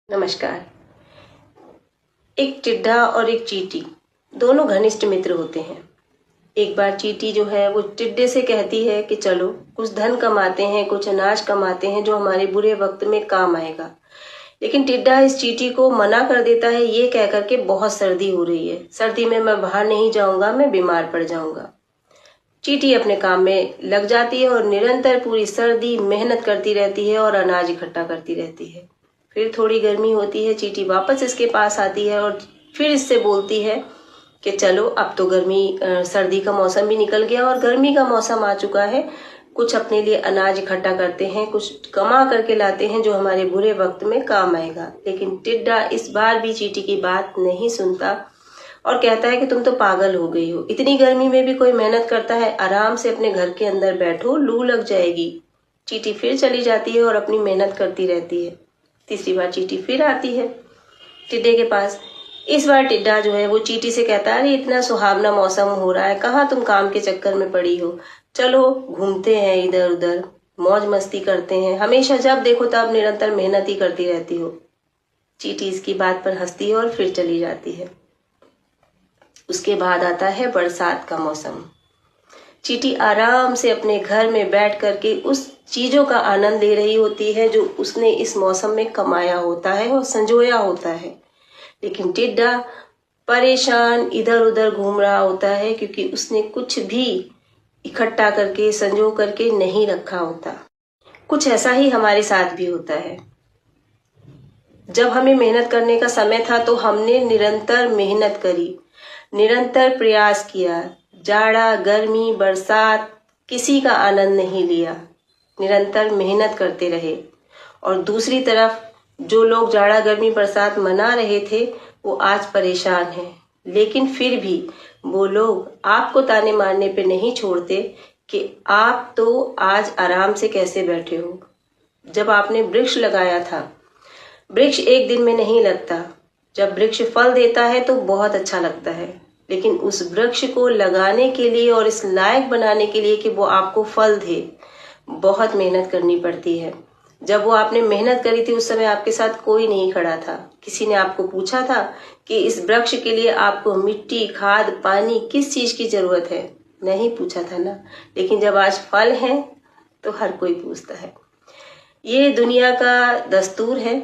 नमस्कार। एक टिड्ढा और एक चींटी दोनों घनिष्ठ मित्र होते हैं। एक बार चींटी जो है वो टिड्ढे से कहती है कि चलो कुछ धन कमाते हैं, कुछ अनाज कमाते हैं जो हमारे बुरे वक्त में काम आएगा। लेकिन टिड्ढा इस चींटी को मना कर देता है, ये कह करके बहुत सर्दी हो रही है, सर्दी में मैं बाहर नहीं जाऊंगा, मैं बीमार पड़ जाऊंगा। चींटी अपने काम में लग जाती है और निरंतर पूरी सर्दी मेहनत करती रहती है और अनाज इकट्ठा करती रहती है। फिर थोड़ी गर्मी होती है, चींटी वापस इसके पास आती है और फिर इससे बोलती है कि चलो अब तो सर्दी का मौसम भी निकल गया और गर्मी का मौसम आ चुका है, कुछ अपने लिए अनाज इकट्ठा करते हैं, कुछ कमा करके लाते हैं जो हमारे बुरे वक्त में काम आएगा। लेकिन टिड्डा इस बार भी चींटी की बात नहीं सुनता और कहता है कि तुम तो पागल हो गई हो, इतनी गर्मी में भी कोई मेहनत करता है, आराम से अपने घर के अंदर बैठो, लू लग जाएगी। चींटी फिर चली जाती है और अपनी मेहनत करती रहती है। तीसरी बार चींटी फिर आती है टिड्डे के पास। इस बार टिड्डा जो है वो चींटी से कहता है, अरे इतना सुहावना मौसम हो रहा है, कहाँ तुम काम के चक्कर में पड़ी हो, चलो घूमते हैं इधर उधर, मौज मस्ती करते हैं, हमेशा जब देखो तब निरंतर मेहनत ही करती रहती हो। चींटी इसकी बात पर हंसती है और फिर चली जाती है। उसके बाद आता है बरसात का मौसम। चींटी आराम से अपने घर में बैठ करके उस चीजों का आनंद ले रही होती है जो उसने इस मौसम में कमाया होता है और संजोया होता है। लेकिन टिड्डा परेशान इधर उधर घूम रहा होता है क्योंकि उसने कुछ भी इकट्ठा करके संजो करके नहीं रखा होता। कुछ ऐसा ही हमारे साथ भी होता है। जब हमें मेहनत करने का समय था तो हमने निरंतर मेहनत करी, निरंतर प्रयास किया, जाड़ा गर्मी बरसात किसी का आनंद नहीं लिया, निरंतर मेहनत करते रहे। और दूसरी तरफ जो लोग जाड़ा गर्मी बरसात मना रहे थे वो आज परेशान हैं, लेकिन फिर भी वो लोग आपको ताने मारने पे नहीं छोड़ते कि आप तो आज आराम से कैसे बैठे हो। जब आपने वृक्ष लगाया था, वृक्ष एक दिन में नहीं लगता, जब वृक्ष फल देता है तो बहुत अच्छा लगता है, लेकिन उस वृक्ष को लगाने के लिए और इस लायक बनाने के लिए कि वो आपको फल दे, बहुत मेहनत करनी पड़ती है। जब वो आपने मेहनत करी थी उस समय आपके साथ कोई नहीं खड़ा था, किसी ने आपको पूछा था कि इस वृक्ष के लिए आपको मिट्टी खाद पानी किस चीज की जरूरत है? नहीं पूछा था ना। लेकिन जब आज फल है तो हर कोई पूछता है। ये दुनिया का दस्तूर है।